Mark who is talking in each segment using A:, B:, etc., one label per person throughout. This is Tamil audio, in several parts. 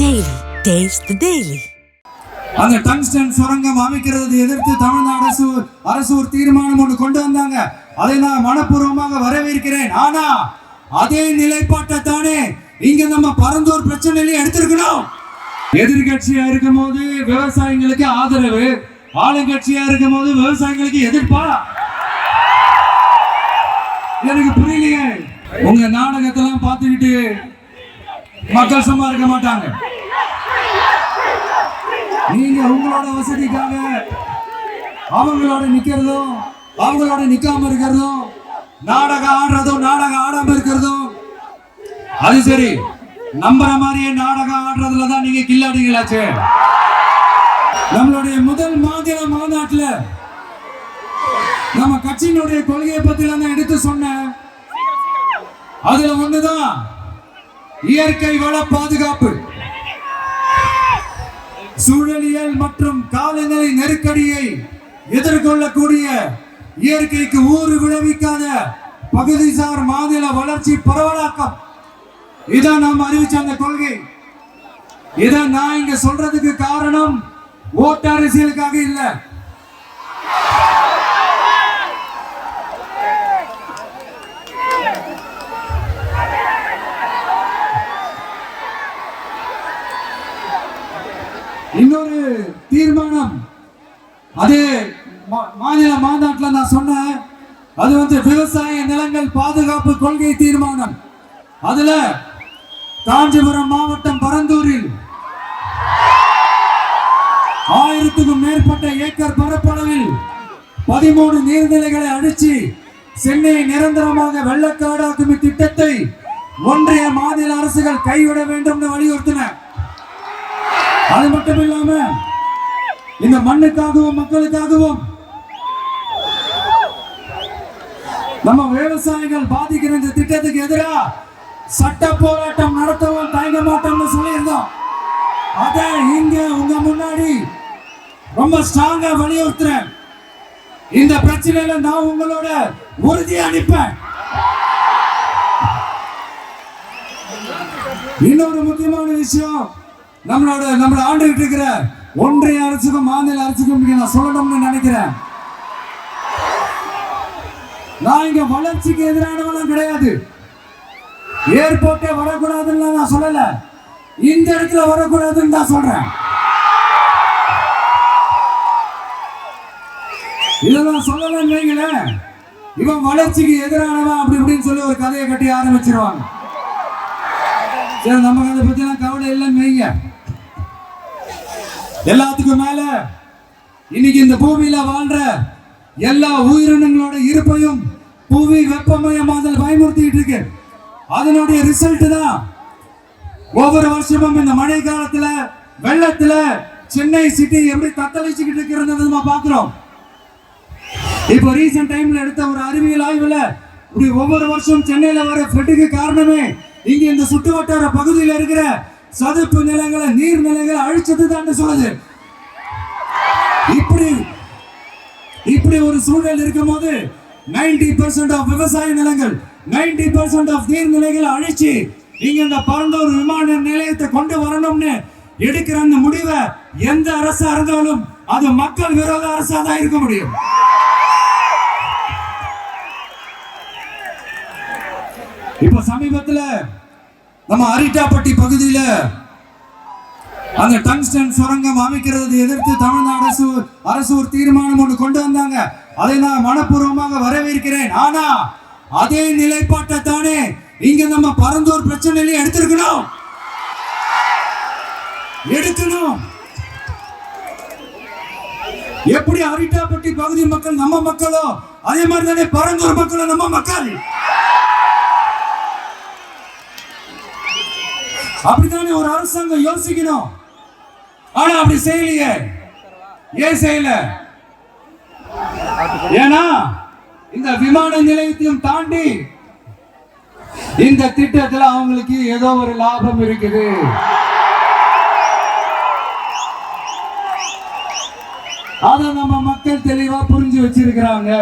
A: Daily. Taste the Daily.
B: அந்த டங்ஸ்டன் சுரங்கம் அமைக்கிறது எதிர்த்து தமிழ்நாடு அரசு ஒரு தீர்மானம் ஒன்று கொண்டு வந்தாங்க. அதை நான் மனப்பூர்வமாக வரவேற்கிறேன். ஆனா அதே நிலைப்பாட்டை தானே இங்க நம்ம பரந்தூர் பிரச்சனையில எடுத்திருக்கணும். எதிர்கட்சியா இருக்கும் போது விவசாயிகளுக்கு ஆதரவு, ஆளுங்கட்சியா இருக்கும் போது விவசாயிகளுக்கு எதிர்ப்பா? எனக்கு புரியலையே. உங்க நாடகத்தெல்லாம் பார்த்துக்கிட்டு மக்கள் சும்மா இருக்க மாட்டாங்க. நீங்க உங்களோட வசதிக்காக அவங்களோட நிக்கிறதும் அவங்களோட நிக்காம இருக்கிறதும், நாடகம் ஆடுறதும் நாடகம் ஆடாம இருக்கிறதும், அது சரி. நம்புற மாதிரியே நாடகம் ஆடுறதுல தான் நீங்க கில்லாடிங்களாச்சு. நம்மளுடைய முதல் மாநில மாநாட்டுல நம்ம கட்சியினுடைய கொள்கையை பத்தி நான் எடுத்து சொன்னேன். அதுல ஒண்ணுதான் இயற்கை வள பாதுகாப்பு. சூழலியல் மற்றும் காலநிலை நெருக்கடியை எதிர்கொள்ளக்கூடிய, இயற்கைக்கு ஊறு விளைவிக்காத பகுதிசார் மாநில வளர்ச்சி பரவலாக்கம், இதான் நாம் அறிவிச்ச அந்த கொள்கை. இதை நான் இங்க சொல்றதுக்கு காரணம் ஓட்டு அரசியலுக்காக இல்ல. இன்னொரு தீர்மானம் அதே மாநில மாநாட்டில் நான் சொன்னேன். அது விவசாய நிலங்கள் பாதுகாப்பு கொள்கை தீர்மானம். அதுல காஞ்சிபுரம் மாவட்டம் பரந்தூரில் 1000க்கும் மேற்பட்ட ஏக்கர் பரப்பளவில் 13 நீர்நிலைகளை அழிச்சு சென்னையை நிரந்தரமாக வெள்ளக்காடாக்கும் திட்டத்தை ஒன்றிய மாநில அரசுகள் கைவிட வேண்டும் வலியுறுத்தின. அது மட்டும் இல்லாம இந்த மண்ணுக்காகவும் மக்களுக்காகவும் நம்ம விவசாயிகள் பாதிக்கிற இந்த திட்டத்துக்கு எதிராக சட்ட போராட்டம் நடத்தவும் தயங்க மாட்டோம்னு சொல்லியிருந்தோம். அதை இங்க உங்க முன்னாடி ரொம்ப ஸ்ட்ராங்கா வலியுறுத்துறேன். இந்த பிரச்சனையில நான் உங்களோட உறுதி அளிப்பேன். இன்னொரு முக்கியமான விஷயம், நம்மள ஆண்டுகிட்டு இருக்கிற ஒன்றிய அரசுக்கும் மாநில அரசுக்கும் நான் சொல்லணும்னு நினைக்கிறேன். நான் இங்க வளர்ச்சிக்கு எதிரானவெல்லாம் கிடையாது. ஏர்போர்ட்டே வரக்கூடாதுன்னு நான் சொல்லல, இந்த இடத்துல வரக்கூடாதுன்னு தான் சொல்றேன். இதெல்லாம் சொல்லலன்னு வைங்களேன், இவன் வளர்ச்சிக்கு எதிரானவன் அப்படி இப்படின்னு சொல்லி ஒரு கதையை கட்டி ஆரம்பிச்சிருவாங்க. சரி, நமக்கு அதை பத்தி எல்லாம் கவலை இல்லைன்னு வைங்க. எல்லாத்துக்கும் மேல இன்னைக்கு இந்த பூமியில வாழ்ற எல்லா உயிரினங்களோட இருப்பையும் புவி வெப்பமயமாதல் பயமுறுத்திட்டு இருக்கு. அதனுடைய ரிசல்ட் தான் ஒவ்வொரு வருஷமும் இந்த மழை காலத்துல வெள்ளத்துல சென்னை சிட்டி எப்படி தத்தளிச்சுக்கிட்டு இருக்கிறது நம்ம பாக்குறோம். இப்போ ரீசன்ட் டைம்ல எடுத்த ஒரு அறிவியல் ஆய்வுல இப்படி ஒவ்வொரு வருஷம் சென்னையில வர ஃப்ளட்டுக்கு காரணமே இங்க இந்த சுற்று வட்டார பகுதியில் இருக்கிற சதுப்பு நிலங்களை, நீர்நிலைகளை அழிச்சது தான் சொல்லுது. இப்படி ஒரு சூழல் இருக்கும் போது 90% ஆஃப் விவசாய நிலங்கள், 90% ஆஃப் நீர்நிலைகளை அழிச்சு இங்க இந்த பரந்தூர் விமான நிலையத்தை கொண்டு வரணும்னு எடுக்கிற அந்த முடிவை எந்த அரசா இருந்தாலும் அது மக்கள் விரோத அரசா தான் இருக்க முடியும். இப்ப சமீபத்துல நம்ம அரிட்டாப்பட்டி பகுதியில அந்த டங்ஸ்டன் சுரங்கம் அமைக்கிறது எதிர்த்து தமிழ்நாடு அரசு ஒரு தீர்மானம் ஒன்று கொண்டு வந்தாங்க. அதை நான் மனப்பூர்வமாக வரவேற்கிறேன். ஆனா அதே நிலைப்பாட்டை தானே இங்க நம்ம பரந்தூர் பிரச்சனையில எடுத்திருக்கணும். எப்படி அரிட்டாப்பட்டி பகுதி மக்கள் நம்ம மக்களோ, அதே மாதிரி தானே பரந்தூர் மக்களும் நம்ம மக்கள். அப்படித்தானே ஒரு அரசாங்கம் யோசிக்கணும். ஆனா அப்படி செய்யலையே. ஏன் செய்யல? ஏன்னா இந்த விமான நிலையத்தையும் தாண்டி இந்த திட்டத்தில் அவங்களுக்கு ஏதோ ஒரு லாபம் இருக்குது. அதை நம்ம மக்கள் தெளிவா புரிஞ்சு வச்சிருக்கிறாங்க.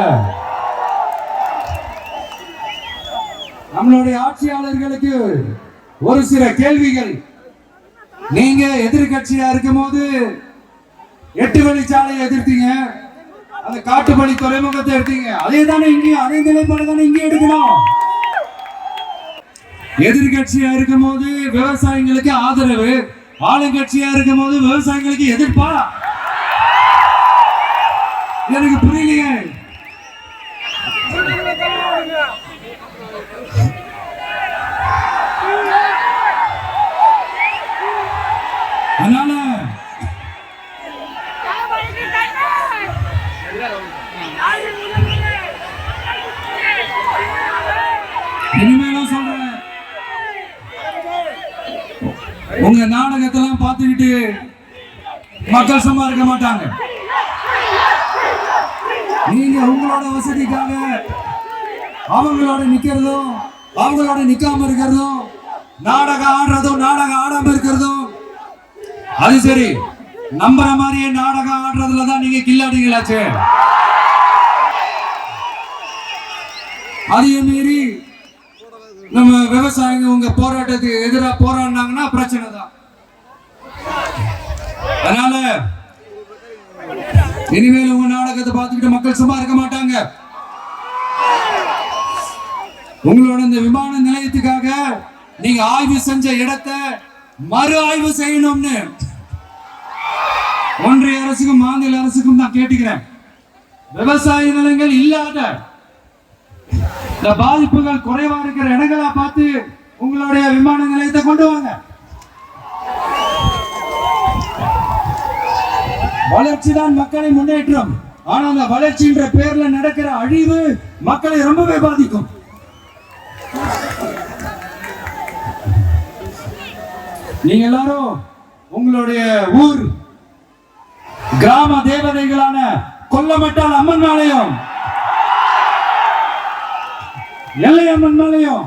B: நம்மளுடைய ஆட்சியாளர்களுக்கு ஒரு சில கேள்விகள் நீங்க எதிர்கட்சியா இருக்கும் போது 8 வழிச்சாலையை எதிர்த்தீங்க, அந்த காட்டுப்பள்ளி துறைமுகத்தை எடுத்தீங்க. அதே தானே இங்கேயும், அதே நிலைப்பாடு தானே இங்கே எடுக்கணும். எதிர்கட்சியா இருக்கும் போது விவசாயிகளுக்கு ஆதரவு, ஆளுங்கட்சியா இருக்கும் போது விவசாயிகளுக்கு எதிர்ப்பா? எனக்கு புரியலையே. அதனால இனிமேலும் சொல்றேன், உங்க நாடகத்தெல்லாம் பார்த்துக்கிட்டு மக்கள் சும்மா இருக்க மாட்டாங்க. நீங்க உங்களோட வசதிக்காக அவங்களோட நிக்கிறதும் அவங்களோட நிக்காம இருக்கிறதும், நாடகம் ஆடுறதும் நாடகம் ஆடாம இருக்கிறதும், அது சரி. நம்புற மாதிரியே நாடகம் ஆடுறதுலதான் நீங்க கில்லாடிங்களாச்சு. அதையும் மீறி நம்ம விவசாயிங்க உங்க போராட்டத்துக்கு எதிராக போராடினாங்கன்னா பிரச்சனை தான். அதனால இனிமேல் உங்க நாடகத்தை பார்த்துக்கிட்டு மக்கள் சும்மா இருக்க மாட்டாங்க. உங்களோட இந்த விமான நிலையத்துக்காக நீங்க ஆய்வு செஞ்ச இடத்தை மறு ஆய்வு செய்யணும்னு ஒன்றிய அரசுக்கும் மாநில அரசுக்கும் நான் கேட்டுக்கிறேன். விவசாய நிலங்கள் இல்லாத இந்த பாதிப்புகள் குறைவா இருக்கிற இடங்களா பார்த்து உங்களுடைய விமான நிலையத்தை கொண்டு வாங்க. வளர்ச்சி தான் மக்களை முன்னேற்றம். ஆனா அந்த வளர்ச்சின்ற பேர்ல நடக்கிற அழிவு மக்களை ரொம்பவே பாதிக்கும். நீங்க எல்லாரும் உங்களுடைய ஊர் கிராம தேவதைகளான கொல்லமட்டால் அம்மன் ஆலயம், எல்லையம்மன் மேலையும்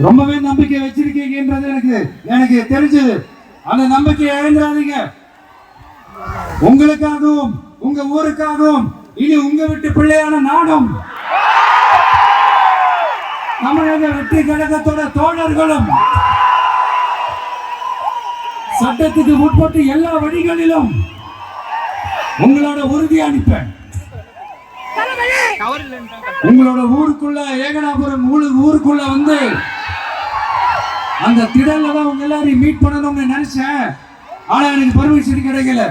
B: ரொம்பவே நம்பிக்கை வச்சிருக்கீங்கன்றது எனக்கு தெரிஞ்சது. அந்த நம்பிக்கையை இழந்துடாதீங்க. உங்களுக்காகவும் உங்க ஊருக்காகவும் இனி உங்க வீட்டு பிள்ளையான நாடும் தமிழக வெற்றி கழகத்தோட தோழர்களும் சட்டத்துக்கு உட்பட்டு எல்லா வழிகளிலும் உங்களோட உறுதி அனுப்பேன். உங்களோட ஊருக்குள்ள ஏகனாபுரம் ஊருக்குள்ள வந்து அந்த திடல்ல தான் உங்க எல்லாரையும் மீட் பண்ணணும்னு நினைச்சேன். ஆனா எனக்கு பர்மிஷன் கிடைக்கல.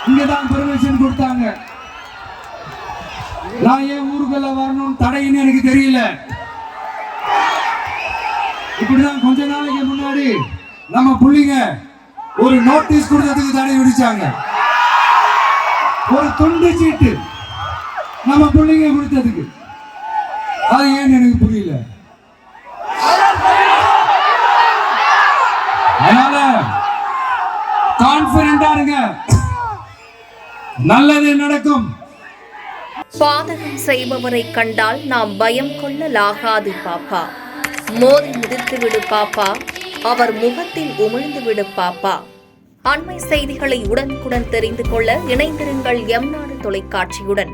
B: இங்கதான் பர்மிஷன் கொடுத்தாங்க. நான் ஏன் ஊருக்குள்ள வரணும் தடைன்னு எனக்கு தெரியல. இப்படிதான் கொஞ்ச நாளைக்கு முன்னாடி நம்ம புள்ளிங்க ஒரு நோட்டீஸ் கொடுத்ததுக்கு தடை விதிச்சாங்க. ஒரு துண்டு சீட்டு நம்ம பிள்ளைங்க கொடுத்ததுக்கு. அது ஏன்னு எனக்கு புரியல. அதனால கான்ஃபிடென்ட்டா இருங்க, நல்லது நடக்கும்.
C: பாதகம் செய்பவரை கண்டால் நாம் பயம் கொள்ளலாகாது பாப்பா. மோதி மிதித்து விடு பாப்பா, அவர் முகத்தில் உமிழ்ந்து விடு பாப்பா. அண்மை செய்திகளை உடனுக்குடன் தெரிந்து கொள்ள இணைந்திருங்கள் எம் நாடு தொலைக்காட்சியுடன்.